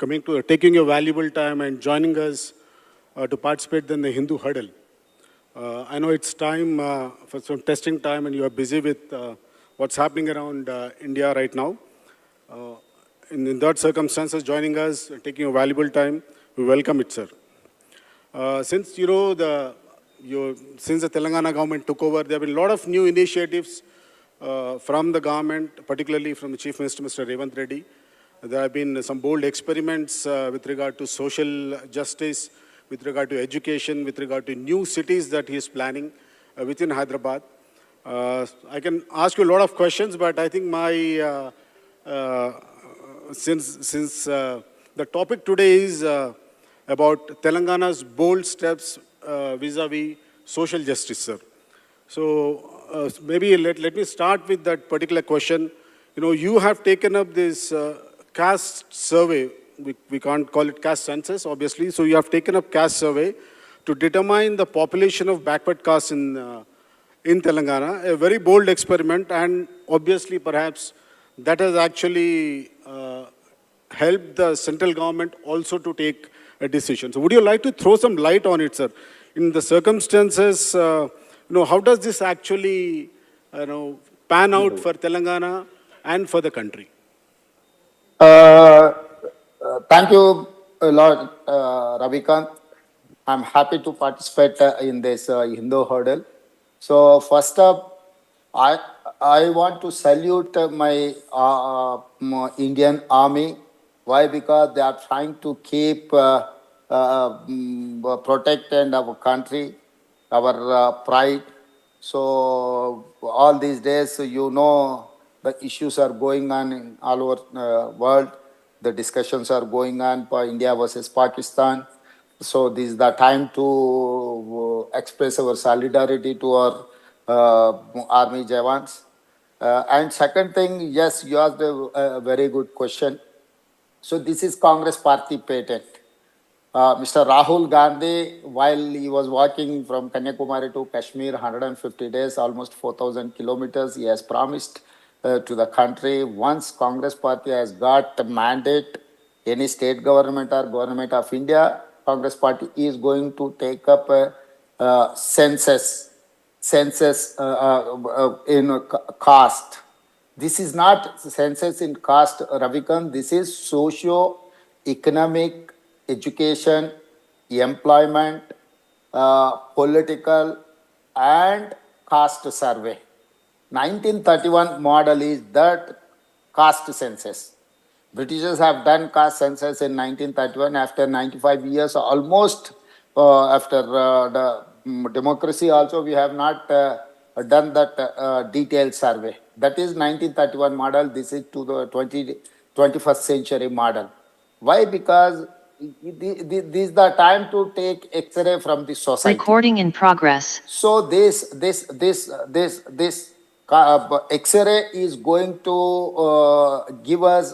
taking your valuable time and joining us to participate in the Hindu Huddle. I know it's time for some testing time, and you are busy with what's happening around India right now. Uh, in that circumstances, joining us, taking your valuable time, we welcome it, sir. Since since the Telangana government took over, there have been a lot of new initiatives from the government, particularly from the Chief Minister, Mr. Revanth Reddy. There have been some bold experiments with regard to social justice, with regard to education, with regard to new cities that he is planning within Hyderabad. I can ask you a lot of questions, but I think since the topic today is about Telangana's bold steps vis-a-vis social justice, sir. So maybe let me start with that particular question. You know, you have taken up this caste survey. We can't call it caste census, obviously. So you have taken up caste survey to determine the population of backward castes in Telangana. A very bold experiment, and obviously, perhaps that has actually helped the central government also to take a decision. So would you like to throw some light on it, sir? In the circumstances, how does this actually, pan out for Telangana and for the country? Thank you, Lord Ravikant. I'm happy to participate in this Hindu Huddle. So first up, I want to salute my Indian Army. Why? Because they are trying to keep protect our country, our pride. So all these days, the issues are going on in all over world. The discussions are going on for India versus Pakistan. So this is the time to express our solidarity to our army jawans. And second thing, yes, you asked a very good question. So this is Congress party patent. Mr. Rahul Gandhi, while he was walking from Kanyakumari to Kashmir, 150 days, almost 4,000 kilometers, he has promised to the country, once Congress party has got a mandate, any state government or government of India, Congress party is going to take up a census in caste. This is not census in caste, Ravikant. This is socio-economic, education, employment, political, and caste survey. 1931 model is that caste census. Britishers have done caste census in 1931. After 95 years, almost after the democracy also, we have not done that detailed survey. That is 1931 model. This is to the 21st century model. Why? Because this is the time to take X-ray from the society. Recording in progress. So this X-ray is going to give us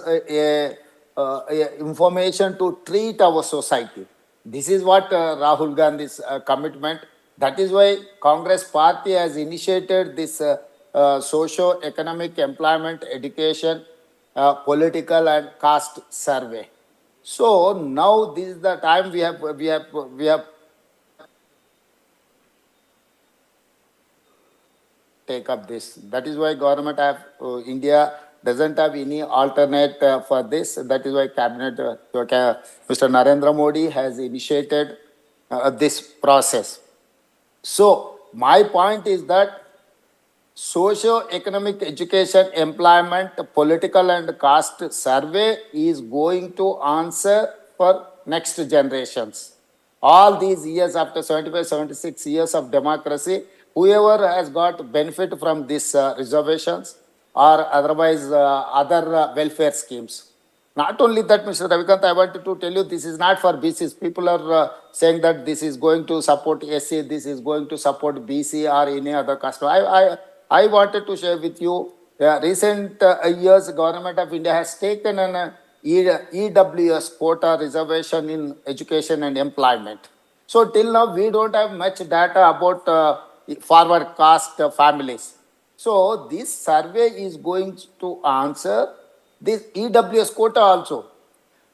information to treat our society. This is what Rahul Gandhi's commitment. That is why Congress party has initiated this socio-economic, employment, education, political and caste survey. So now this is the time we have take up this. That is why government of India doesn't have any alternate for this. That is why cabinet, Mr. Narendra Modi has initiated this process. So my point is that socio-economic, education, employment, political and caste survey is going to answer for next generations. All these years, after 75, 76 years of democracy, whoever has got benefit from these reservations or otherwise other welfare schemes. Not only that, Mr. Ravikant, I wanted to tell you, this is not for BCs. People are saying that this is going to support SC, this is going to support BC or any other caste. I wanted to share with you, recent years, Government of India has taken an EWS quota reservation in education and employment. So till now, we don't have much data about forward caste families. So this survey is going to answer this EWS quota also.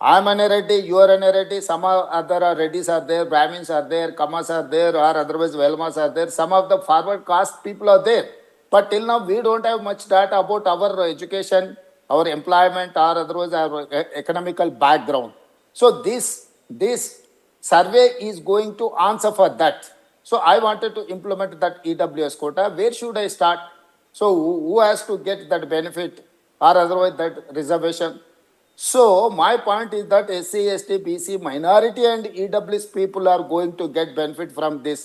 I'm an Reddy, you are an Reddy, some other Reddys are there, Brahmins are there, Kamas are there, or otherwise Velmas are there. Some of the forward caste people are there. But till now, we don't have much data about our education, our employment, or otherwise our economical background. So this survey is going to answer for that. So I wanted to implement that EWS quota. Where should I start? So who has to get that benefit or otherwise that reservation? So my point is that SC, ST, BC, minority and EWS people are going to get benefit from this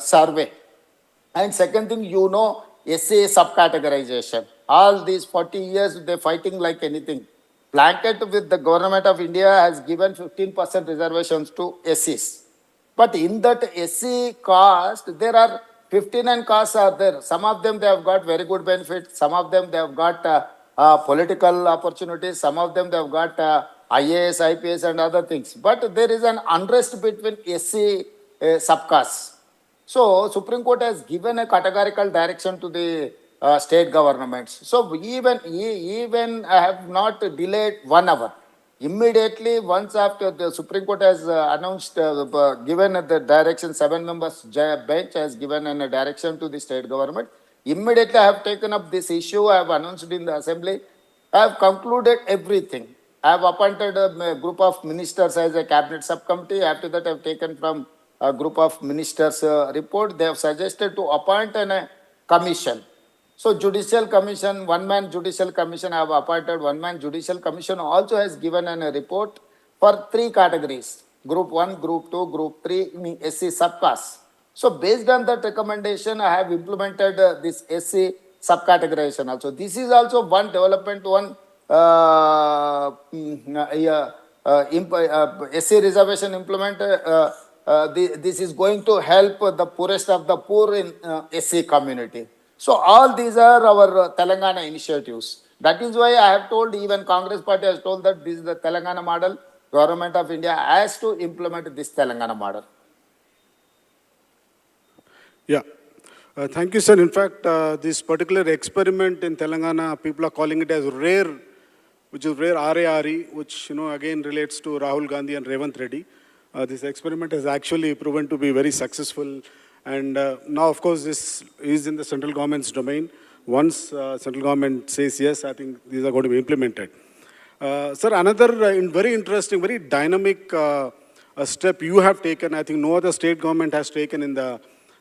survey. And second thing, SA subcategorization. All these 40 years, they're fighting like anything. Blanket with the government of India has given 15% reservations to SCs. But in that SC caste, there are 59 castes are there. Some of them, they have got very good benefits. Some of them, they have got political opportunities. Some of them, they have got IAS, IPS and other things. But there is an unrest between SC subcastes. So Supreme Court has given a categorical direction to the state governments. So even I have not delayed 1 hour. Immediately, once after the Supreme Court has announced, given the direction, 7 members bench has given a direction to the state government. Immediately, I have taken up this issue. I have announced in the assembly. I have concluded everything. I have appointed a group of ministers as a cabinet subcommittee. After that, I have taken from a group of ministers' report. They have suggested to appoint a commission. So judicial commission, one-man judicial commission, I have appointed one-man judicial commission also has given a report for 3 categories, group 1, group 2, group 3 in SC subclass. So based on that recommendation, I have implemented this SC subcategorization also. This is also one development, one SC reservation implemented. This is going to help the poorest of the poor in SC community. So all these are our Telangana initiatives. That is why I have told, even Congress party has told that this is the Telangana model. Government of India has to implement this Telangana model. Yeah. Thank you, sir. In fact, this particular experiment in Telangana, people are calling it as rare, which is rare RARE, which, again relates to Rahul Gandhi and Revanth Reddy. This experiment has actually proven to be very successful. And now, of course, this is in the central government's domain. Once central government says yes, I think these are going to be implemented. Sir, another very interesting, very dynamic step you have taken, I think no other state government has taken in the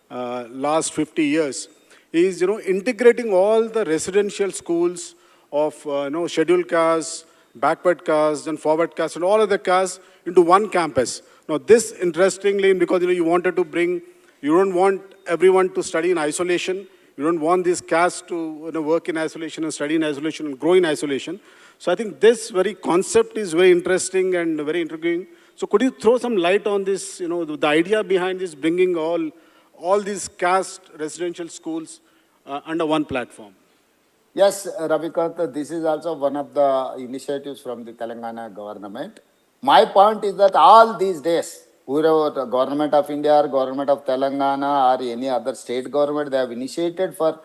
last 50 years, is, integrating all the residential schools of, scheduled castes, backward castes, and forward castes, and all other castes into one campus. Now, this interestingly, because, you wanted to bring, you don't want everyone to study in isolation. You don't want these castes to work in isolation and study in isolation and grow in isolation. So I think this very concept is very interesting and very intriguing. So could you throw some light on this, the idea behind this, bringing all these caste residential schools under one platform? Yes, Ravikant, this is also one of the initiatives from the Telangana government. My point is that all these days, whoever the government of India or government of Telangana or any other state government, they have initiated for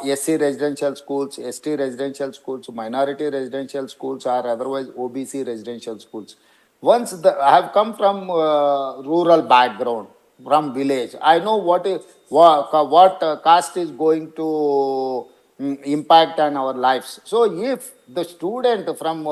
SC residential schools, ST residential schools, minority residential schools, or otherwise OBC residential schools. I have come from rural background, from village. I know what caste is going to impact on our lives. So if the student from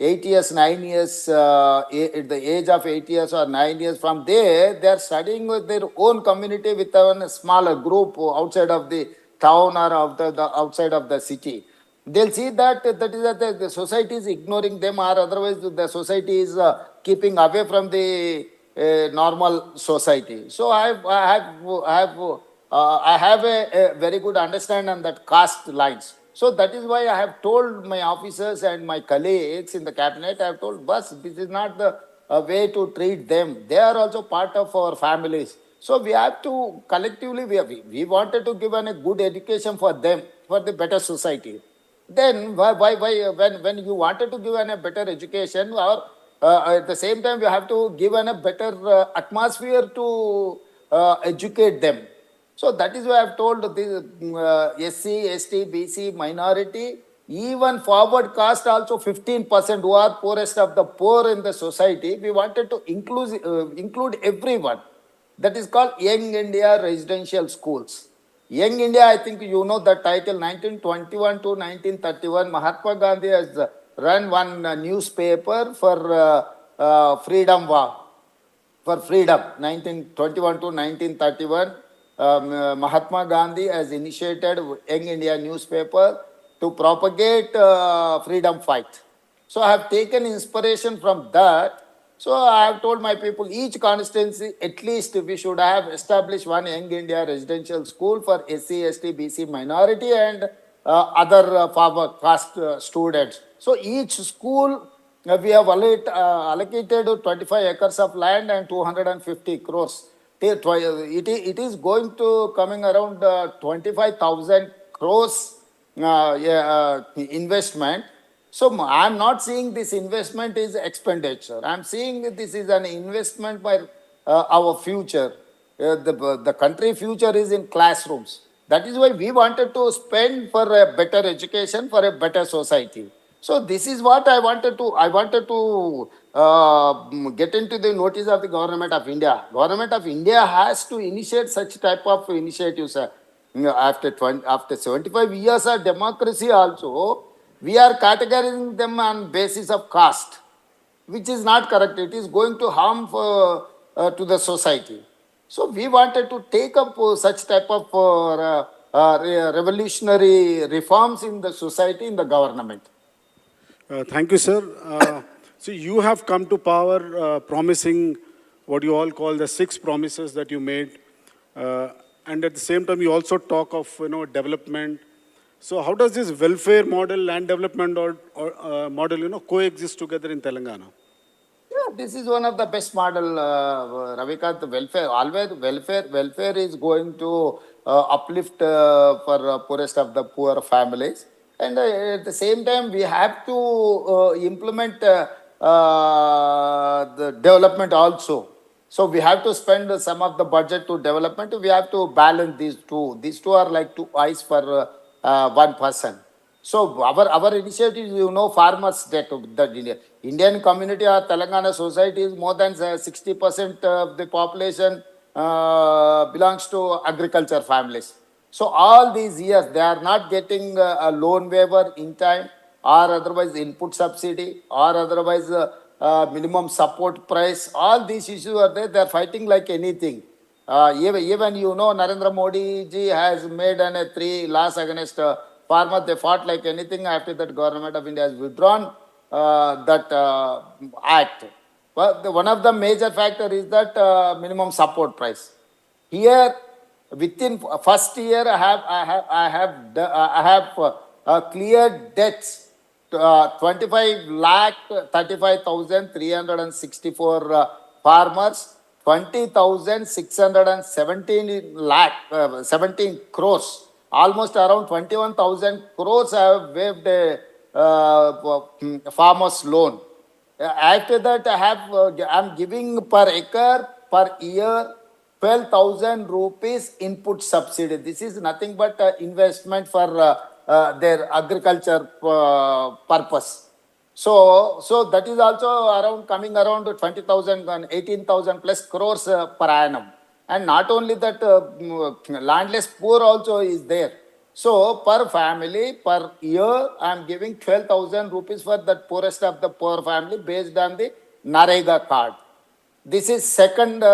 8 years, 9 years, at the age of 8 years or 9 years, from there, they are studying with their own community with a smaller group outside of the town or outside of the city. They'll see that the society is ignoring them, or otherwise the society is keeping away from the normal society. So I have a very good understanding on that caste lines. So that is why I have told my officers and my colleagues in the cabinet, I have told, boss, this is not the way to treat them. They are also part of our families. So we have to collectively, we wanted to give a good education for them, for the better society. Then when you wanted to give a better education, or at the same time you have to give a better atmosphere to educate them. So that is why I have told the SC, ST, BC, minority, even forward caste also 15% who are poorest of the poor in the society. We wanted to include everyone. That is called Young India Residential Schools. Young India, I think you know the title, 1921 to 1931. Mahatma Gandhi has run one newspaper for freedom war, for freedom, 1921 to 1931. Mahatma Gandhi has initiated Young India newspaper to propagate freedom fight. So I have taken inspiration from that. So I have told my people, each constituency, at least we should have established one Young India residential school for SC, ST, BC minority and other forward caste students. So each school we have allocated 25 acres of land and 250 crores. It is going to coming around 25,000 crores investment. So I'm not seeing this investment is expenditure. I'm seeing this is an investment by our future. The country future is in classrooms. That is why we wanted to spend for a better education, for a better society. So this is what I wanted to. I wanted to get into the notice of the government of India. Government of India has to initiate such type of initiatives. After 75 years of democracy, also we are categorizing them on basis of caste, which is not correct. It is going to harm to the society. So we wanted to take up such type of revolutionary reforms in the society, in the government. Thank you, sir. So you have come to power promising what you all call the 6 promises that you made. And at the same time, you also talk of, development. So how does this welfare model, land development model, coexist together in Telangana? Yeah, this is one of the best model, Ravikant. Welfare, always welfare is going to uplift for poorest of the poor families, and at the same time we have to implement the development also. So we have to spend some of the budget to development. We have to balance these two. These two are like two eyes for one person. So our initiative, farmers debt. The Indian community or Telangana society is more than 60% of the population belongs to agriculture families. So all these years they are not getting a loan waiver in time, or otherwise input subsidy, or otherwise minimum support price. All these issues are there. They are fighting like anything. Even Narendra Modi ji has made three laws against farmers. They fought like anything. After that, government of India has withdrawn that act. But one of the major factor is that minimum support price. Here, within first year, I have cleared debts. 25 lakh 35,364 farmers, 20,617 lakh 17 crores, almost around 21,000 crores I have waived a farmers loan. After that, I'm giving per acre per year 12,000 rupees input subsidy. This is nothing but investment for their agriculture purpose. So that is also around coming around 20,000 and 18,000 plus crores per annum. And not only that, landless poor also is there. So per family, per year, I am giving 12,000 rupees for the poorest of the poor family based on the Narega card. This is second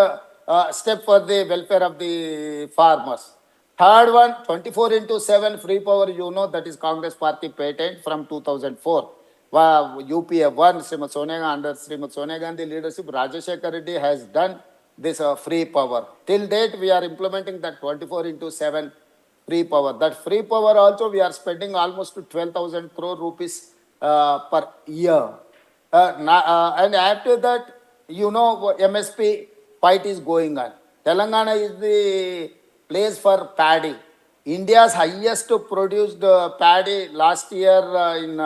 step for the welfare of the farmers. Third one, 24 into 7 free power, that is Congress party patent from 2004. UPA 1, Srimad Sonia, under Srimad Sonia Gandhi leadership, Rajashekar Reddy has done this free power. Till date, we are implementing that 24 into 7 free power. That free power also, we are spending almost 12,000 crore rupees per year. And after that, MSP fight is going on. Telangana is the place for paddy. India's highest produced paddy last year in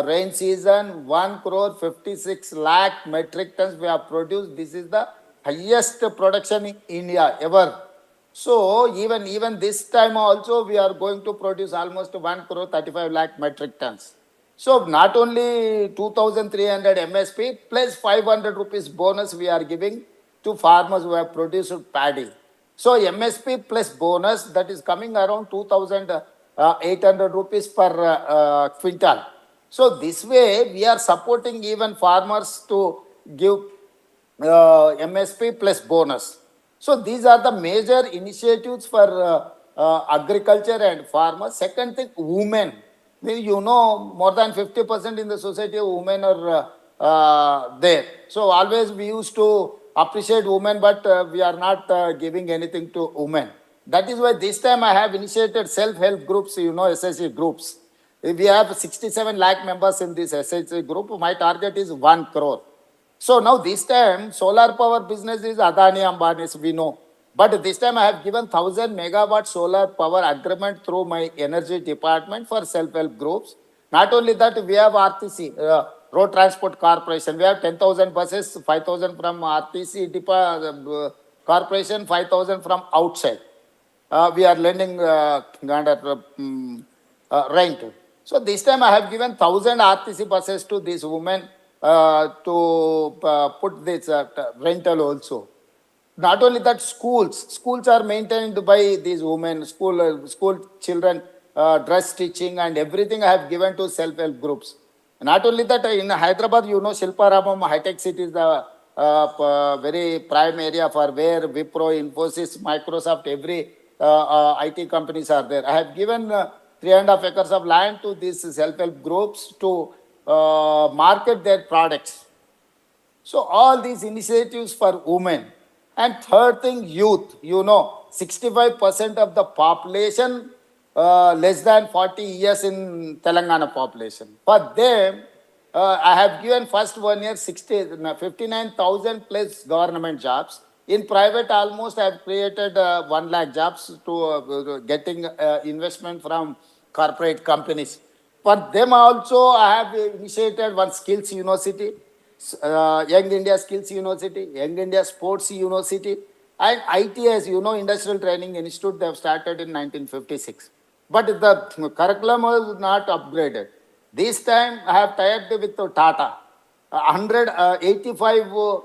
rain season, 1 crore 56 lakh metric tons we have produced. This is the highest production in India ever. So even this time also we are going to produce almost 1 crore 35 lakh metric tons. So not only 2,300 MSP plus 500 rupees bonus we are giving to farmers who have produced paddy. So MSP plus bonus that is coming around 2,800 rupees per quintal. So this way we are supporting even farmers to give MSP plus bonus. So these are the major initiatives for agriculture and farmers. Second thing, women. You know, more than 50% in the society, women are there. So always we used to appreciate women, but we are not giving anything to women. That is why this time I have initiated self-help groups, you know, SSC groups. We have 67 lakh members in this SSC group. My target is 1 crore. So now this time solar power business is Adani Ambani's, we know. But this time I have given 1,000 megawatt solar power agreement through my energy department for self-help groups. Not only that, we have RTC, Road Transport Corporation. We have 10,000 buses, 5,000 from RTC Corporation, 5,000 from outside. We are lending under rent. So this time I have given 1,000 RTC buses to these women to put this rental also. Not only that, schools are maintained by these women, school children, dress stitching and everything I have given to self-help groups. Not only that, in Hyderabad, you know, Shilparamam high-tech city is the very prime area for where Wipro, Infosys, Microsoft, every IT companies are there. I have given 3.5 acres of land to these self-help groups to market their products. So all these initiatives for women. And third thing, youth. You know, 65% of the population less than 40 years in Telangana population. For them, I have given first 1 year 59,000 plus government jobs. In private, almost I have created 1 lakh jobs to getting investment from corporate companies. For them also, I have initiated one skills university, Young India Skills University, Young India Sports University, and ITS, you know, Industrial Training Institute, they have started in 1956. But the curriculum was not upgraded. This time, I have tied with Tata. 185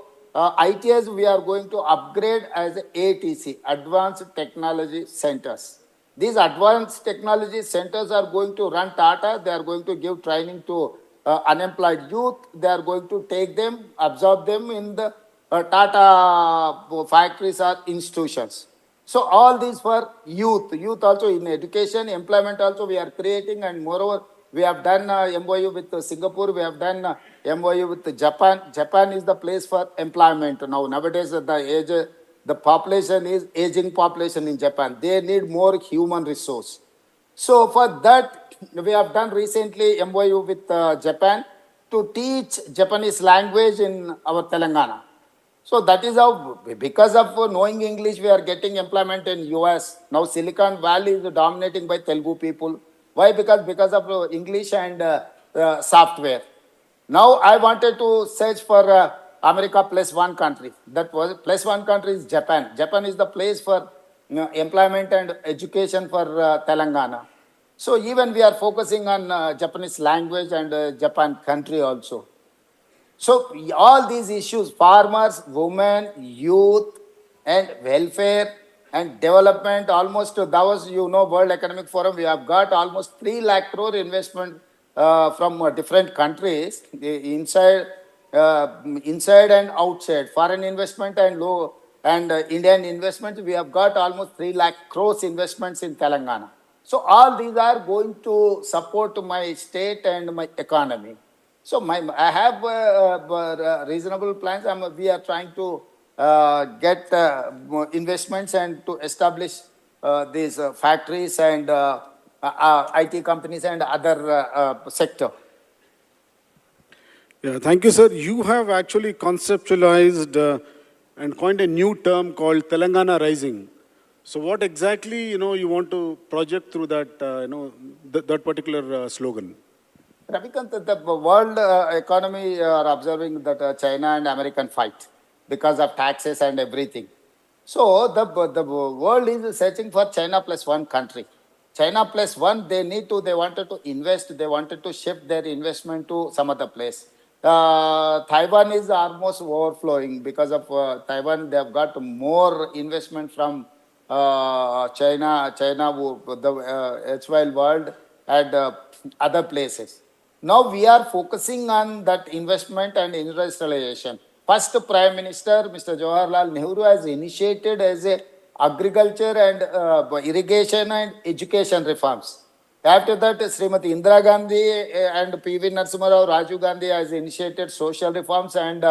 ITS we are going to upgrade as ATC, Advanced Technology Centers. These advanced technology centers are going to run Tata. They are going to give training to unemployed youth. They are going to take them, absorb them in the Tata factories or institutions. So all these for youth. Youth also in education, employment also we are creating, and moreover, we have done MOU with Singapore. We have done MOU with Japan. Japan is the place for employment now. Nowadays, the population is aging population in Japan. They need more human resource. So for that, we have done recently MOU with Japan to teach Japanese language in our Telangana. So that is how, because of knowing English, we are getting employment in US. Now Silicon Valley is dominating by Telugu people. Why? Because of English and software. Now I wanted to search for America plus one country. That was plus one country is Japan. Japan is the place for employment and education for Telangana. So even we are focusing on Japanese language and Japan country also. So all these issues, farmers, women, youth, and welfare and development, almost Davos, you know, World Economic Forum, we have got almost 3 lakh crore investment from different countries, inside and outside, foreign investment and low and Indian investment. We have got almost 3 lakh crores investments in Telangana. So all these are going to support my state and my economy. So I have reasonable plans. We are trying to get investments and to establish these factories and IT companies and other sector. Yeah, thank you, sir. You have actually conceptualized and coined a new term called Telangana Rising. So what exactly, you want to project through that, that particular slogan? Ravikant, the world economy are observing that China and American fight because of taxes and everything. So the world is searching for China plus one country. China plus one, they wanted to invest, they wanted to shift their investment to some other place. Taiwan is almost overflowing because of Taiwan. They have got more investment from the HY world and other places. Now we are focusing on that investment and industrialization. First Prime Minister, Mr. Jawaharlal Nehru, has initiated as a agriculture and irrigation and education reforms. After that, Srimati Indira Gandhi and P.V. Narasimha Rao, Rajiv Gandhi has initiated social reforms and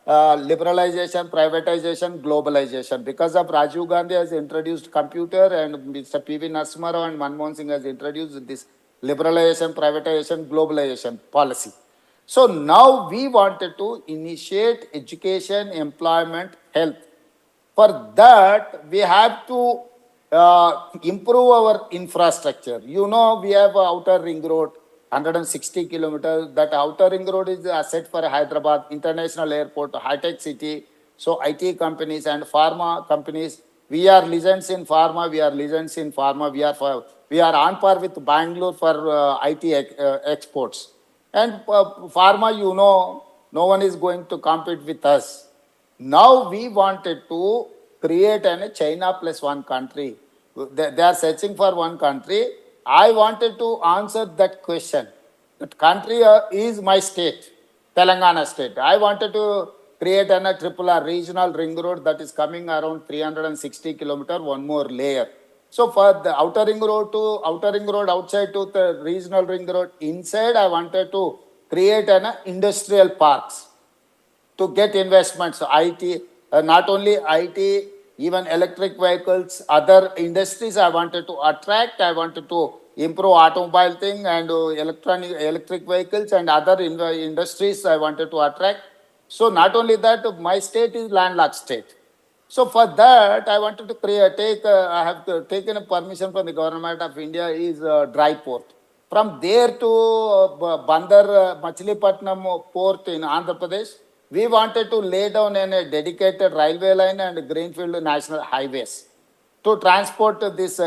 liberalization, privatization, globalization. Because of Rajiv Gandhi has introduced computer and Mr. P.V. Narasimha Rao and Manmohan Singh has introduced this liberalization, privatization, globalization policy. So now we wanted to initiate education, employment, health. For that, we have to improve our infrastructure. You know, we have a outer ring road, 160 kilometers. That outer ring road is a set for Hyderabad International Airport, high-tech city. So IT companies and pharma companies, we are legends in pharma. We are legends in pharma. We are on par with Bangalore for IT exports. And pharma, you know, no one is going to compete with us. Now we wanted to create a China plus one country. They are searching for one country. I wanted to answer that question. That country is my state, Telangana state. I wanted to create a triple R regional ring road that is coming around 360 kilometer, one more layer. So for the outer ring road to outer ring road outside to the regional ring road inside, I wanted to create an industrial parks to get investments. So IT, not only IT, even electric vehicles, other industries I wanted to attract. I wanted to improve automobile thing and electric vehicles and other industries I wanted to attract. So not only that, my state is landlocked state. So for that, I wanted to I have taken a permission from the government of India is dry port. From there to Bandar, Machilipatnam port in Andhra Pradesh, we wanted to lay down a dedicated railway line and greenfield national highways to transport this,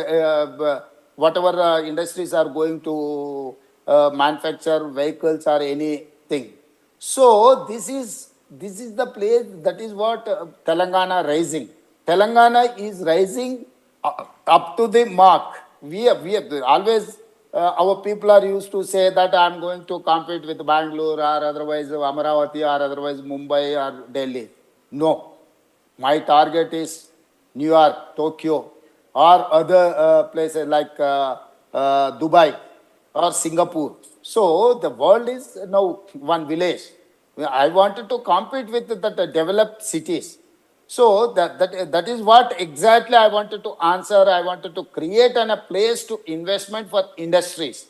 whatever industries are going to manufacture vehicles or anything. So this is the place, that is what Telangana rising. Telangana is rising up to the mark. We have always, our people are used to say that I'm going to compete with Bangalore or otherwise Amaravati or otherwise Mumbai or Delhi. No, my target is New York, Tokyo, or other places like Dubai or Singapore. So the world is now one village. I wanted to compete with the developed cities. So that is what exactly I wanted to answer. I wanted to create a place to investment for industries.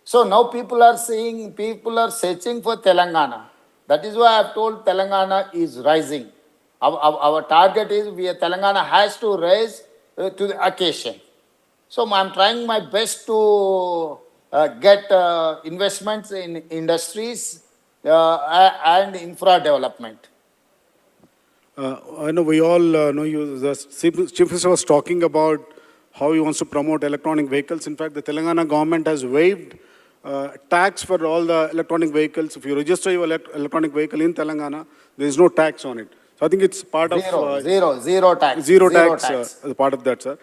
So now people are searching for Telangana. That is why I've told Telangana is rising. Our target is Telangana has to rise to the occasion. So I'm trying my best to get investments in industries and infra development. I know we all know you. The Chief Minister was talking about how he wants to promote electronic vehicles. In fact, the Telangana government has waived tax for all the electronic vehicles. If you register your electronic vehicle in Telangana, there is no tax on it. So I think it's part of Zero tax. zero tax as part of that, sir.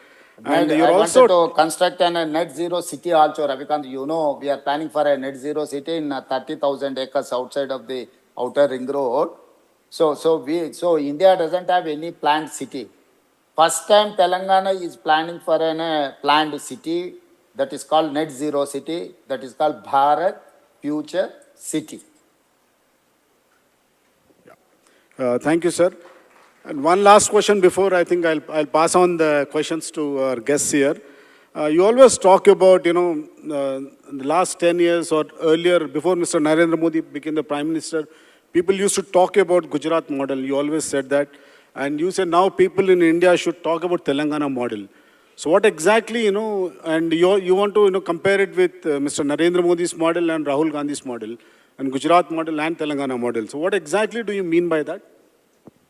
And you're I also wanted to construct a net zero city also, Ravikant. You know, we are planning for a net zero city in 30,000 acres outside of the outer ring road. So India doesn't have any planned city. First time Telangana is planning for a planned city that is called net zero city, that is called Bharat Future City. thank you, sir. And one last question before I think I'll pass on the questions to our guests here. You always talk about, the last 10 years or earlier, before Mr. Narendra Modi became the Prime Minister, people used to talk about Gujarat model. You always said that. And you said now people in India should talk about Telangana model. So what exactly, and you want to, compare it with Mr. Narendra Modi's model and Rahul Gandhi's model, and Gujarat model and Telangana model. So what exactly do you mean by that?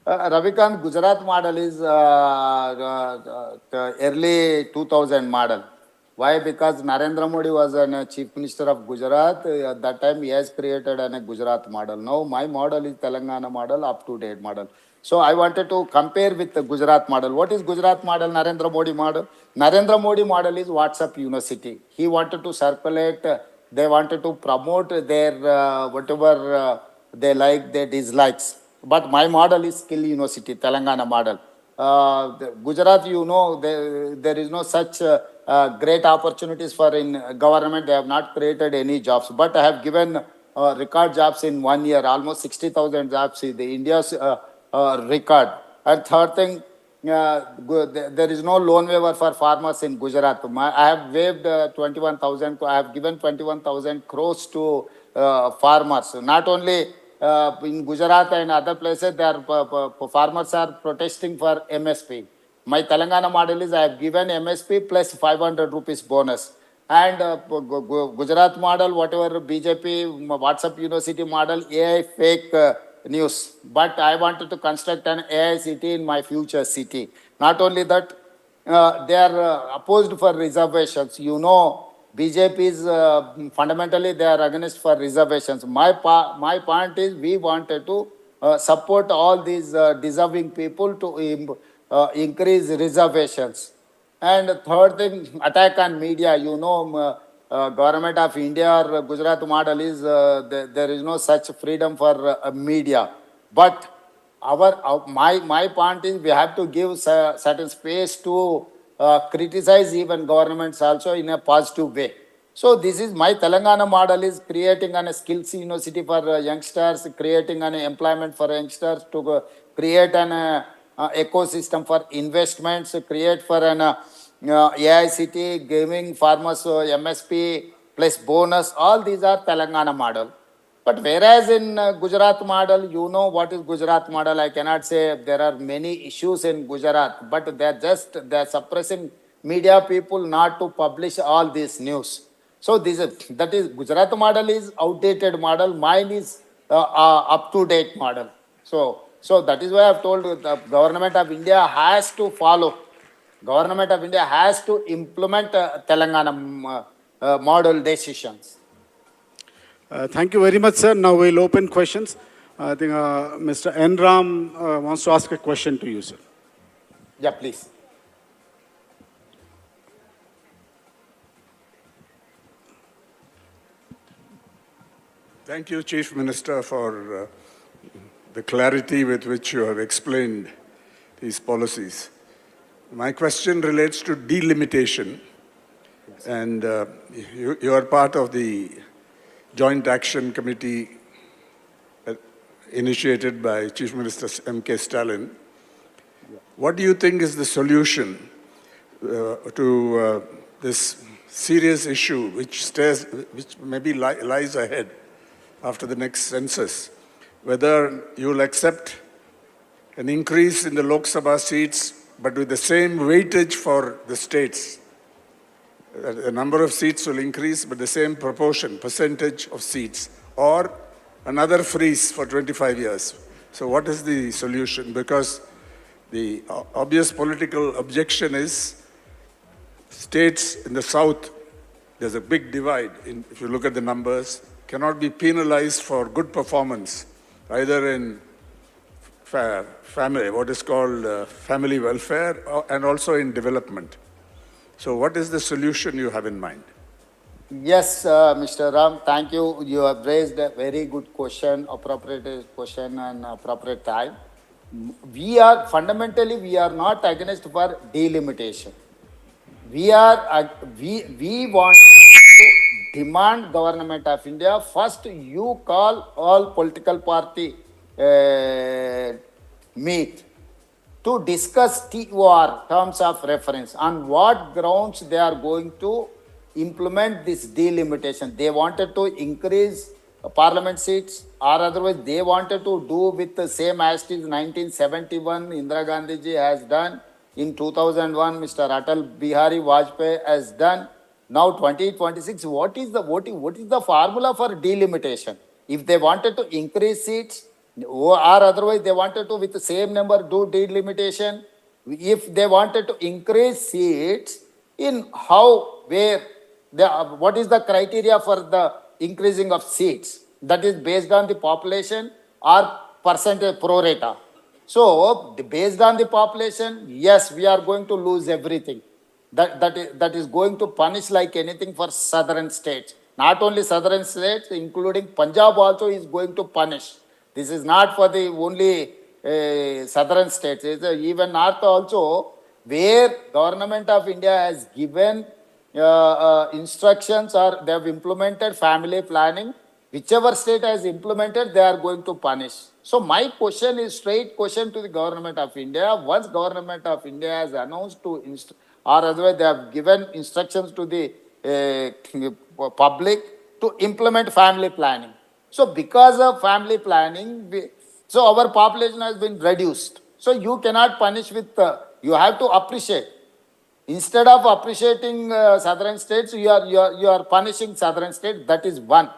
Ravikant, Gujarat model is the early 2000 model. Why? Because Narendra Modi was a chief minister of Gujarat. At that time, he has created a Gujarat model. Now, my model is Telangana model, up to date model. So, I wanted to compare with the Gujarat model. What is Gujarat model, Narendra Modi model? Narendra Modi model is WhatsApp University. He wanted to circulate, they wanted to promote their whatever they like, their dislikes. But my model is Skill University, Telangana model. Gujarat, you know, there is no such great opportunities for in government. They have not created any jobs. But I have given record jobs in 1 year, almost 60,000 jobs in the India's record. And third thing, there is no loan waiver for farmers in Gujarat. I have waived 21,000, I have given 21,000 crores to farmers. Not only in Gujarat and other places, farmers are protesting for MSP. My Telangana model is I have given MSP plus 500 rupees bonus. And Gujarat model, whatever BJP, WhatsApp University model, AI fake news. But I wanted to construct an AI city in my future city. Not only that, they are opposed for reservations. You know, BJP is fundamentally they are against for reservations. My point is we wanted to support all these deserving people to increase reservations. And third thing, attack on media. You know, government of India or Gujarat model is there is no such freedom for media. But my point is we have to give certain space to criticize even governments also in a positive way. So this is my Telangana model is creating an skills university for youngsters, creating an employment for youngsters to create an ecosystem for investments, create for an AICT, giving farmers MSP plus bonus. All these are Telangana model. But whereas in Gujarat model, you know what is Gujarat model. I cannot say there are many issues in Gujarat, but they're suppressing media people not to publish all this news. So that is Gujarat model is outdated model. Mine is up to date model. So that is why I've told you the government of India has to follow. Government of India has to implement Telangana model decisions. Thank you very much, sir. Now we'll open questions. I think Mr. N. Ram wants to ask a question to you, sir. Yeah, please. Thank you, Chief Minister, for the clarity with which you have explained these policies. My question relates to delimitation, and you are part of the Joint Action Committee initiated by Chief Minister M.K. Stalin. What do you think is the solution to this serious issue which maybe lies ahead after the next census? Whether you will accept an increase in the Lok Sabha seats, but with the same weightage for the states. The number of seats will increase, but the same percentage of seats, or another freeze for 25 years. So what is the solution? Because the obvious political objection is states in the south, there's a big divide, if you look at the numbers, cannot be penalized for good performance, either in family, what is called family welfare, and also in development. So what is the solution you have in mind? Yes, Mr. Ram, thank you. You have raised a very good question, appropriate question and appropriate time. We are not against for delimitation. We want to demand government of India, first you call all political party meet to discuss TOR, terms of reference, on what grounds they are going to implement this delimitation. They wanted to increase parliament seats, or otherwise they wanted to do with the same as it is 1971 Indira Gandhi ji has done, in 2001 Mr. Atal Bihari Vajpayee has done. Now 2026, what is the formula for delimitation? If they wanted to increase seats, Or otherwise they wanted to with the same number do delimitation. If they wanted to increase seats, in how, where, what is the criteria for the increasing of seats? That is based on the population or percentage pro rata. So based on the population, yes, we are going to lose everything. That is going to punish like anything for southern states. Not only southern states, including Punjab also is going to punish. This is not for the only southern states. It's, even north also, where government of India has given instructions or they have implemented family planning. Whichever state has implemented, they are going to punish. So my question is straight question to the government of India. Once government of India has announced to or otherwise they have given instructions to the public to implement family planning. So because of family planning, so our population has been reduced. So you cannot punish with, you have to appreciate. Instead of appreciating southern states, you are punishing southern states. That is one.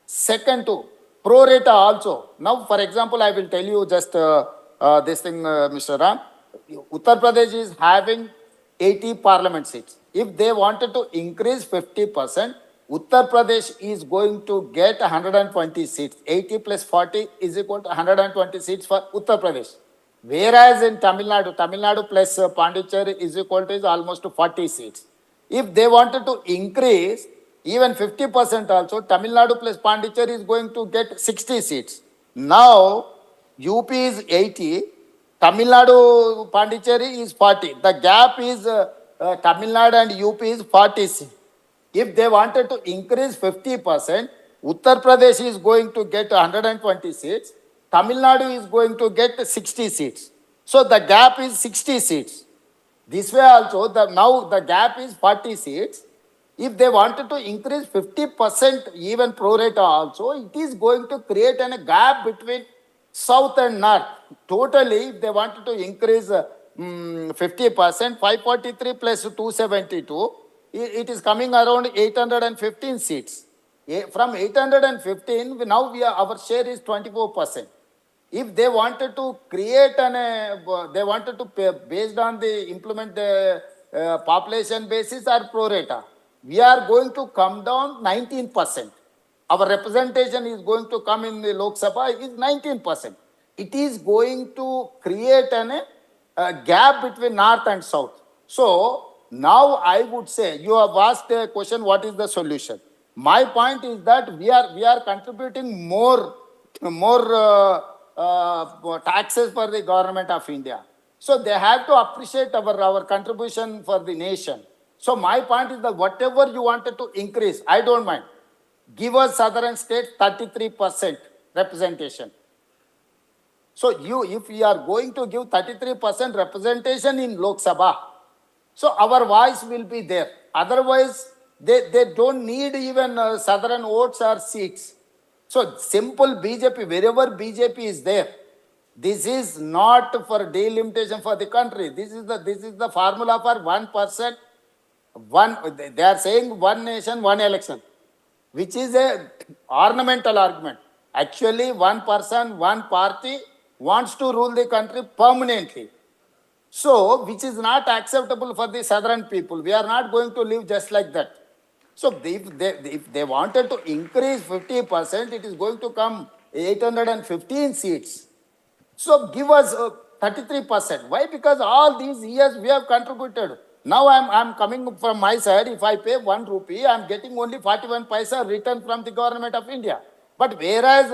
Second, to pro rata also. Now, for example, I will tell you just this thing, Mr. Ram. Uttar Pradesh is having 80 parliament seats. If they wanted to increase 50%, Uttar Pradesh is going to get 120 seats. 80 plus 40 is equal to 120 seats for Uttar Pradesh. Whereas in Tamil Nadu plus Pondicherry is equal to is almost 40 seats. If they wanted to increase even 50% also, Tamil Nadu plus Pondicherry is going to get 60 seats. Now, UP is 80, Tamil Nadu Pondicherry is 40. The gap is Tamil Nadu and UP is 40 seats. If they wanted to increase 50%, Uttar Pradesh is going to get 120 seats. Tamil Nadu is going to get 60 seats. So the gap is 60 seats. This way also, now the gap is 40 seats. If they wanted to increase 50% even pro rata also, it is going to create a gap between south and north. Totally, if they wanted to increase 50%, 543 plus 272, it is coming around 815 seats. From 815, now our share is 24%. If they wanted to create they wanted to pay based on the implement population basis or pro rata, we are going to come down 19%. Our representation is going to come in the Lok Sabha is 19%. It is going to create a gap between north and south. So now I would say, you have asked a question, what is the solution? My point is that we are contributing more taxes for the government of India. So they have to appreciate our contribution for the nation. So my point is that whatever you wanted to increase, I don't mind. Give us southern states 33% representation. So if we are going to give 33% representation in Lok Sabha, so our voice will be there. Otherwise, they don't need even southern votes or seats. So simple BJP, wherever BJP is there, this is not for delimitation for the country. This is the formula for 1%. They are saying one nation, one election, which is a ornamental argument. Actually, one person, one party wants to rule the country permanently. So, which is not acceptable for the southern people. We are not going to live just like that. So, if they wanted to increase 50%, it is going to come 815 seats. So, give us 33%. Why? Because all these years we have contributed. Now I'm coming from my side. If I pay 1 rupee, I'm getting only 41 paisa return from the government of India. But whereas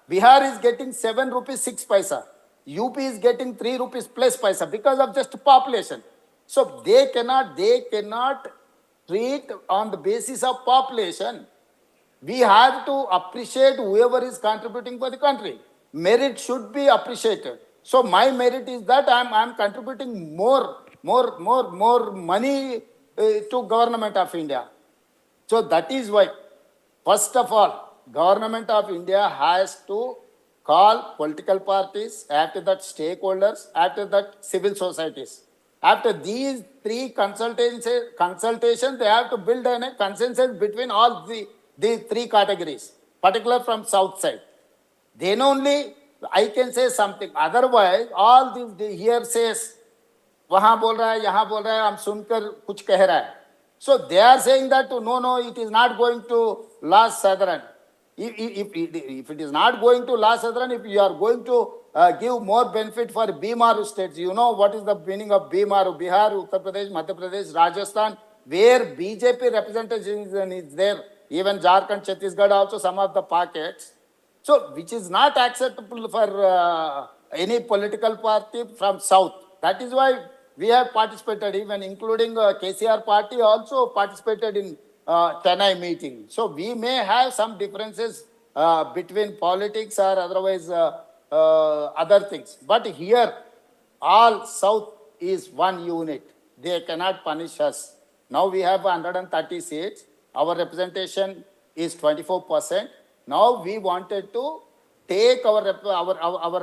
Bihar is getting 7 rupees 6 paisa. UP is getting 3 rupees plus paisa because of just population. So they cannot treat on the basis of population. We have to appreciate whoever is contributing for the country. Merit should be appreciated. So my merit is that I'm contributing more money to government of India. So that is why, first of all, government of India has to call political parties, after that stakeholders, after that civil societies. After these three consultations, they have to build a consensus between all the three categories, particular from south side. then only I can say something. Otherwise, all these the hearsays, वहाँ बोल रहा है, यहाँ बोल रहा है, हम सुनकर कुछ कह रहा है. So they are saying that no, it is not going to last Southern. If it is not going to last Southern, if you are going to give more benefit for Bimaru states, you know what is the meaning of Bimaru? Bihar, Uttar Pradesh, Madhya Pradesh, Rajasthan, where BJP representation is there. Even Jharkhand, Chhattisgarh also some of the pockets. So, which is not acceptable for any political party from South. That is why we have participated, even including KCR party also participated in Chennai meeting. So, we may have some differences between politics or otherwise other things. But here, all South is one unit. They cannot punish us. Now we have 130 seats. Our representation is 24%. Now we wanted to take our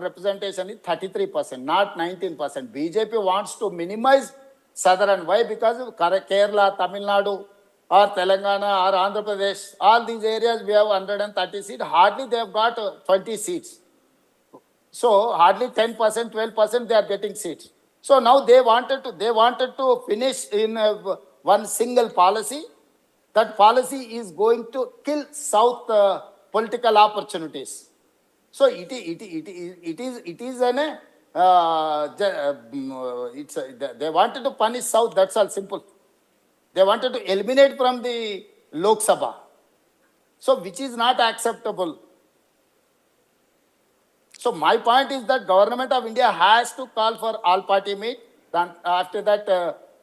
representation is 33%, not 19%. BJP wants to minimize Southern. Why? Because Kerala, Tamil Nadu, or Telangana, or Andhra Pradesh, all these areas we have 130 seats. Hardly they have got 20 seats. So hardly 10%, 12% they are getting seats. So now they wanted to finish in one single policy. That policy is going to kill South political opportunities. So it is an they wanted to punish South. That's all simple. They wanted to eliminate from the Lok Sabha. So which is not acceptable. So my point is that government of India has to call for all party meet. Then after that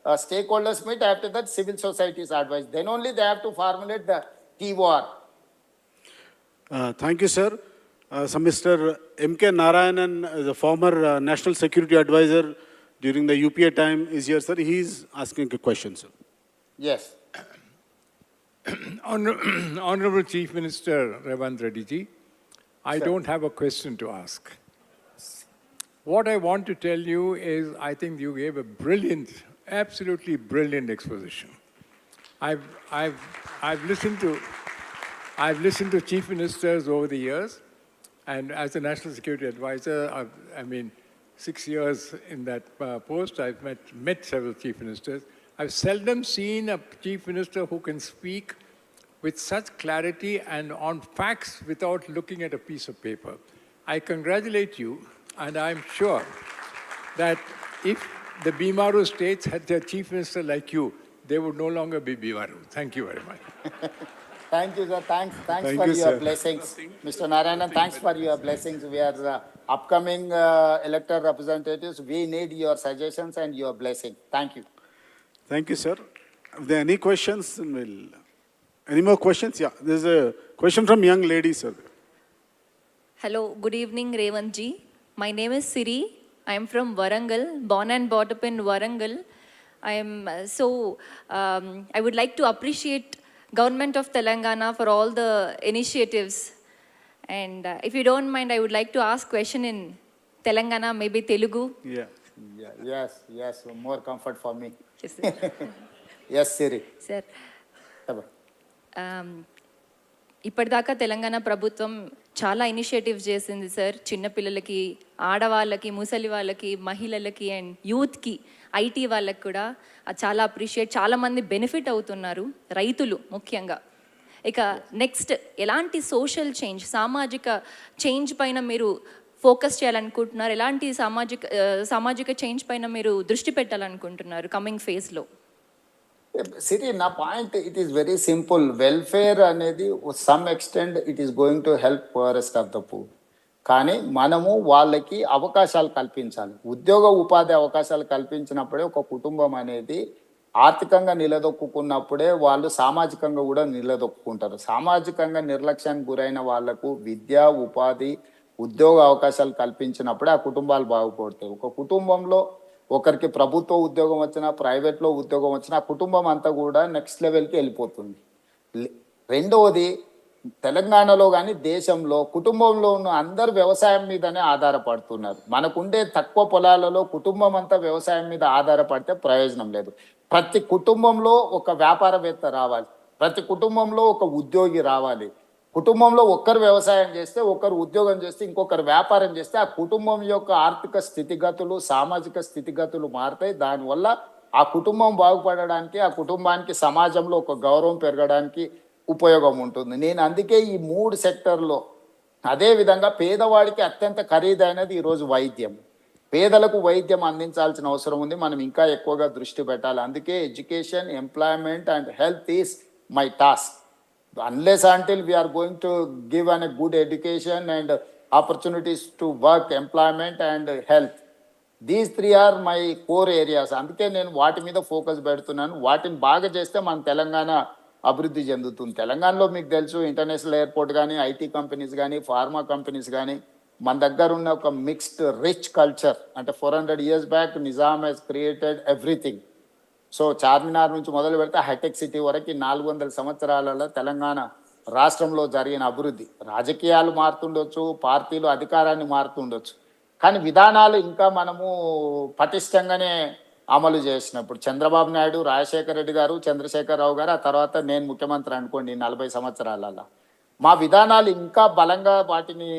stakeholders meet. After that civil society's advice. Then only they have to formulate the TOR. Thank you, sir. So Mr. M.K. Narayanan, the former National Security Advisor during the UPA time, is here, sir. He is asking a question, sir. Yes. Honorable Chief Minister Revanth Reddy ji, I don't have a question to ask. What I want to tell you is I think you gave a brilliant, absolutely brilliant exposition. I've listened to chief ministers over the years, and as a national security advisor, I mean, 6 years in that post, I've met several chief ministers. I've seldom seen a chief minister who can speak with such clarity and on facts without looking at a piece of paper. I congratulate you, and I'm sure that if the Bimaru states had their chief minister like you, they would no longer be Bimaru. Thank you very much. Thank you, sir. Thanks Thank for you, your sir. blessings. Mr. Narayanan, thanks for your blessings. We are upcoming elected representatives. We need your suggestions and your blessing. Thank you. Thank you, sir. If there are any questions, any more questions? Yeah, there's a question from young lady, sir. Hello, good evening, Revanth ji. My name is Siri. I am from Warangal, born and brought up in Warangal. I would like to appreciate Government of Telangana for all the initiatives. And if you don't mind, I would like to ask question in Telangana, maybe Telugu. Yeah. Yes, more comfort for me. Yes, sir. Yes, Siri. Sir. ఇప్పటిదాకా తెలంగాణ ప్రభుత్వం చాలా initiatives చేసింది sir. చిన్నపిల్లలకి, ఆడవాళ్ళకి, ముసలి వాళ్ళకి, మహిళలకి and యూత్కి, ఐటీ వాళ్ళకి కూడా అది చాలా అప్రిషియేట్, చాలామంది బెనిఫిట్ అవుతున్నారు, రైతులు ముఖ్యంగా. ఇక నెక్స్ట్ ఎలాంటి సోషల్ చేంజ్, సామాజిక చేంజ్ పైన మీరు ఫోకస్ చేయాలనుకుంటున్నారు? ఎలాంటి సామాజిక చేంజ్ పైన మీరు దృష్టి పెట్టాలనుకుంటున్నారు కమింగ్ ఫేజ్లో? Siri, na point, it is very simple. Welfare అనేది some extent it is going to help poorest of the poor. కానీ మనము వాళ్ళకి అవకాశాలు కల్పించాలి. ఉద్యోగ ఉపాధి అవకాశాలు కల్పించినప్పుడే ఒక కుటుంబం అనేది ఆర్థికంగా నిలదొక్కున్నప్పుడే వాళ్ళు సామాజికంగా కూడా నిలదొక్కుంటారు. సామాజికంగా నిర్లక్ష్యానికి గురైన వాళ్లకు విద్య, ఉపాధి, ఉద్యోగ అవకాశాలు కల్పించినప్పుడే ఆ కుటుంబాలు బాగుపడతాయి. ఒక కుటుంబంలో ఒకరికి ప్రభుత్వ ఉద్యోగం వచ్చినా, ప్రైవేట్లో ఉద్యోగం వచ్చినా ఆ కుటుంబం అంతా కూడా నెక్స్ట్ లెవెల్కి వెళ్ళిపోతుంది. రెండవది, తెలంగాణలో కానీ దేశంలో కుటుంబంలో ఉన్న అందరు వ్యవసాయం మీదనే ఆధారపడుతున్నారు. మనకుండే తక్కువ పొలాలలో కుటుంబం అంతా వ్యవసాయం మీద ఆధారపడితే ప్రయోజనం లేదు. ప్రతి కుటుంబంలో ఒక వ్యాపారవేత్త రావాలి, ప్రతి కుటుంబంలో ఒక ఉద్యోగి రావాలి, కుటుంబంలో ఒక్కరు వ్యవసాయం చేస్తే, ఒకరు ఉద్యోగం చేస్తే, ఇంకొకరు వ్యాపారం చేస్తే ఆ కుటుంబం యొక్క ఆర్థిక స్థితిగతులు, సామాజిక స్థితిగతులు మారుతాయి. దానివల్ల ఆ కుటుంబం బాగుపడడానికి, ఆ కుటుంబానికి సమాజంలో ఒక గౌరవం పెరగడానికి ఉపయోగం ఉంటుంది. నేను అందుకే ఈ 3 సెక్టర్లో, అదేవిధంగా పేదవాడికి అత్యంత ఖరీదైనది ఈరోజు వైద్యం. పేదలకు వైద్యం అందించాల్సిన అవసరం ఉంది. మనం ఇంకా ఎక్కువగా దృష్టి పెట్టాలి. అందుకే education, employment and health is my task. Unless until we are going to give a good education and opportunities to work, employment and health, these 3 are my core areas. అందుకే నేను వాటి మీద ఫోకస్ పెడుతున్నాను. వాటిని బాగా చేస్తే మన తెలంగాణ అభివృద్ధి చెందుతుంది. తెలంగాణలో మీకు తెలుసు, ఇంటర్నేషనల్ ఎయిర్పోర్ట్ కానీ, ఐటీ కంపెనీస్ కానీ, ఫార్మా కంపెనీస్ కానీ, మన దగ్గర ఉన్న ఒక మిక్స్డ్ రిచ్ కల్చర్. అంటే 400 years back Nizam has created everything. So Charminar నుంచి మొదలు పెడితే హైటెక్ సిటీ వరకు 400 సంవత్సరాలలో తెలంగాణ రాష్ట్రంలో జరిగిన అభివృద్ధి. రాజకీయాలు మారుతుండొచ్చు, పార్టీలు అధికారాన్ని మారుతుండొచ్చు, కానీ విధానాలు ఇంకా మనము పటిష్టంగానే అమలు చేసినప్పుడు చంద్రబాబు నాయుడు, రాజశేఖర రెడ్డి గారు, చంద్రశేఖరరావు గారు, ఆ తర్వాత నేను ముఖ్యమంత్రి అనుకోండి 40 సంవత్సరాలలో, మా విధానాలు ఇంకా బలంగా వాటిని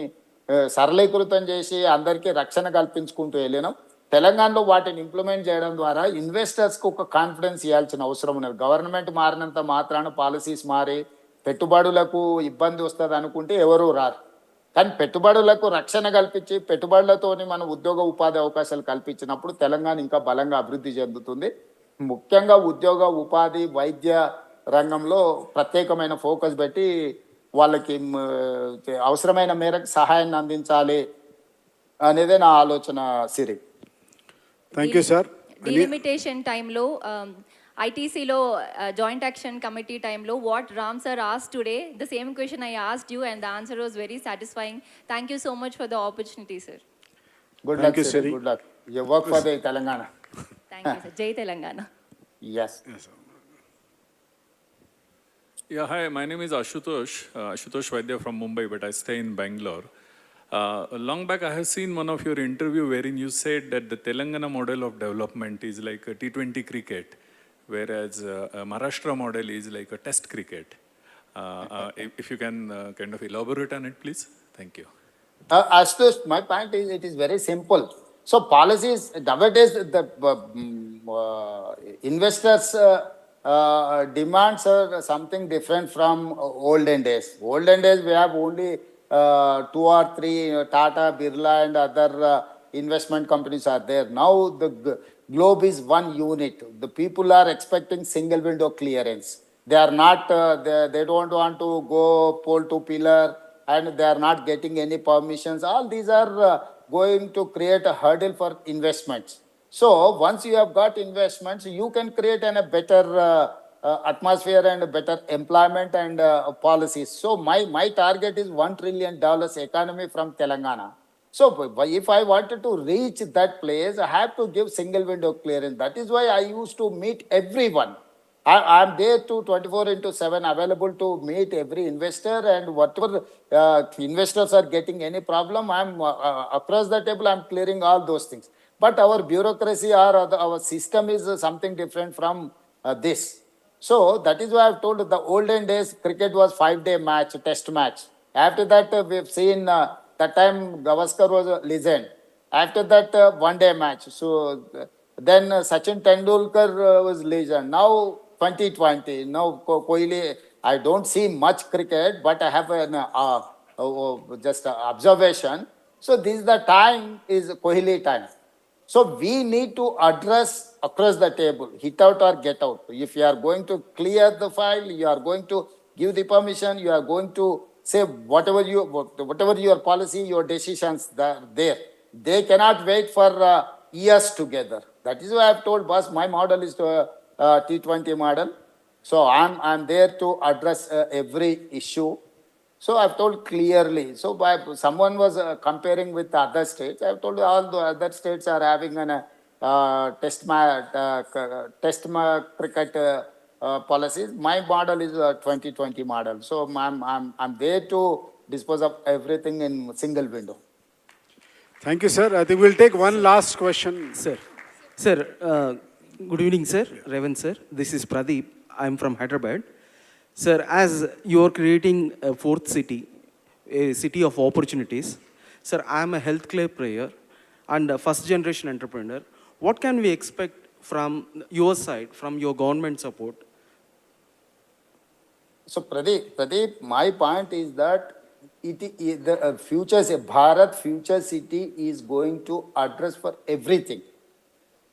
సరళీకృతం చేసి అందరికీ రక్షణ కల్పించుకుంటూ వెళ్ళినాం. తెలంగాణలో వాటిని ఇంప్లిమెంట్ చేయడం ద్వారా ఇన్వెస్టర్స్కి ఒక కాన్ఫిడెన్స్ ఇవ్వాల్సిన అవసరం ఉన్నది. గవర్నమెంట్ మారినంత మాత్రాన, పాలసీస్ మారి పెట్టుబడులకు ఇబ్బంది వస్తుంది అనుకుంటే ఎవరూ రారు. కానీ పెట్టుబడులకు రక్షణ కల్పించి, పెట్టుబడులతోని మనం ఉద్యోగ ఉపాధి అవకాశాలు కల్పించినప్పుడు తెలంగాణ ఇంకా బలంగా అభివృద్ధి చెందుతుంది. ముఖ్యంగా ఉద్యోగ ఉపాధి, వైద్య రంగంలో ప్రత్యేకమైన ఫోకస్ పెట్టి వాళ్ళకి అవసరమైన మేరకు సహాయాన్ని అందించాలి అనేదే నా ఆలోచన. సిరి, థ్యాంక్ యూ సార్. డిలిమిటేషన్ టైంలో ఐటీసీలో జాయింట్ యాక్షన్ కమిటీ టైంలో what Ram sir asked today, the same question I asked you and the answer was very satisfying. Thank you so much for the opportunity sir. Good luck Siri, good luck. You work for the Telangana. Thank you sir. జై Telangana. Yes. Yeah, hi, my name is Ashutosh Vaidya from Mumbai, but I stay in Bangalore. Long back, I have seen one of your interview wherein you said that the Telangana model of development is like a T20 cricket, whereas Maharashtra model is like a test cricket. If you can kind of elaborate on it, please. Thank you. Ashutosh, my point is, it is very simple. So policies, nowadays, the investors' demands are something different from olden days. Olden days, we have only 2 or 3 Tata, Birla and other investment companies are there. Now the globe is one unit. The people are expecting single window clearance. They are not, they don't want to go pole to pillar and they are not getting any permissions. All these are going to create a hurdle for investments. So once you have got investments, you can create a better atmosphere and better employment and policies. So my target is $1 trillion economy from Telangana. So if I wanted to reach that place, I have to give single window clearance. That is why I used to meet everyone. I am there to 24/7 available to meet every investor, and whatever investors are getting any problem, I am across the table, I am clearing all those things. But our bureaucracy or our system is something different from this. So that is why I have told the olden days cricket was 5-day match, test match. After that we have seen that time Gavaskar was a legend. After that 1-day match. So then Sachin Tendulkar was legend. Now 2020. Now Kohli. I don't see much cricket, but I have an just observation. So this is the time is Kohli time. So we need to address across the table, hit out or get out. If you are going to clear the file, you are going to give the permission, you are going to say whatever your policy, your decisions there. They cannot wait for years together. That is why I have told boss, my model is T20 model. So I'm there to address every issue. So I've told clearly. So someone was comparing with other states. I've told all the other states are having an test cricket policies. My model is a 2020 model. So I'm there to dispose of everything in single window. Thank you, sir. I think we'll take one last question. Sir, good evening, sir. Revanth, sir. This is Pradeep. I'm from Hyderabad. Sir, as you're creating a fourth city, a city of opportunities, sir, I'm a healthcare player and a first generation entrepreneur. What can we expect from your side, from your government support? So Pradeep, my point is that the future, Bharat future city is going to address for everything.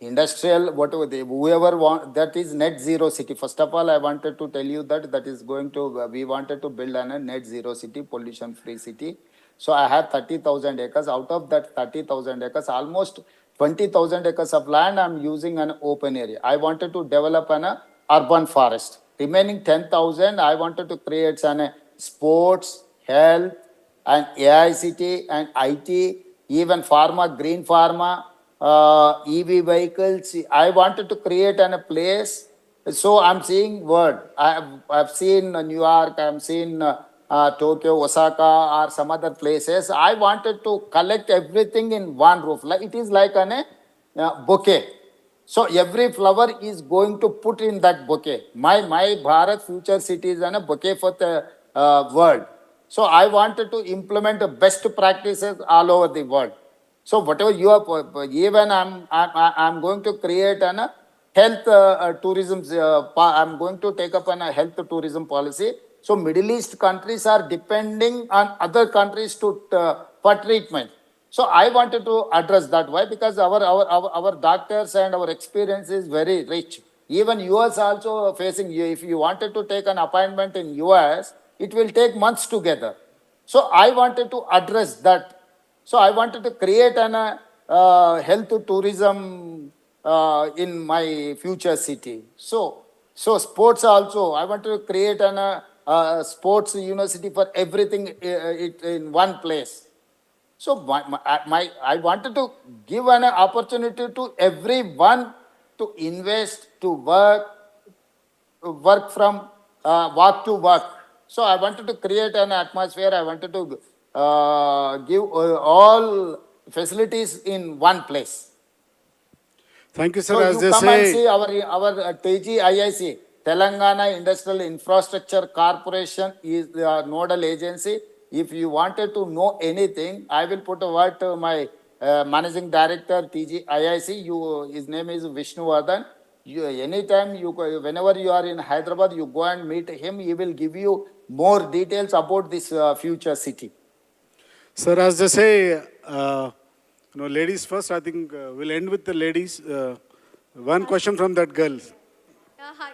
Industrial, whatever they, whoever want, that is net zero city. First of all, I wanted to tell you that that is going to, we wanted to build a net zero city, pollution free city. So I have 30,000 acres. Out of that 30,000 acres, almost 20,000 acres of land I'm using an open area. I wanted to develop an urban forest. Remaining 10,000, I wanted to create an sports, health, and AI city and IT, even pharma, green pharma, EV vehicles. I wanted to create a place. So I'm seeing world. I've seen New York. I've seen Tokyo, Osaka, or some other places. I wanted to collect everything in one roof. Like it is like an bouquet. So every flower is going to put in that bouquet. My Bharat future city is a bouquet for the world. So I wanted to implement the best practices all over the world. So whatever you are, even I'm going to create an health tourism. I'm going to take up an health tourism policy. So Middle East countries are depending on other countries to for treatment. So I wanted to address that. Why? Because our doctors and our experience is very rich. Even US also facing you. If you wanted to take an appointment in US, it will take months together. So I wanted to address that. So I wanted to create an health tourism in my future city. So sports also. I wanted to create an sports university for everything it in one place. So I wanted to give an opportunity to everyone to invest, to work from walk to work. So I wanted to create an atmosphere. I wanted to give all facilities in one place. Thank you, sir. So As you they come and say, see our TGIIC, Telangana Industrial Infrastructure Corporation is the nodal agency. If you wanted to know anything, I will put a word to my managing director TGIIC. His name is Vishnuvardhan. You, anytime whenever you are in Hyderabad, you go and meet him. He will give you more details about this future city. sir, as they say, ladies first. I think we'll end with the ladies. One question from that girl. Hi.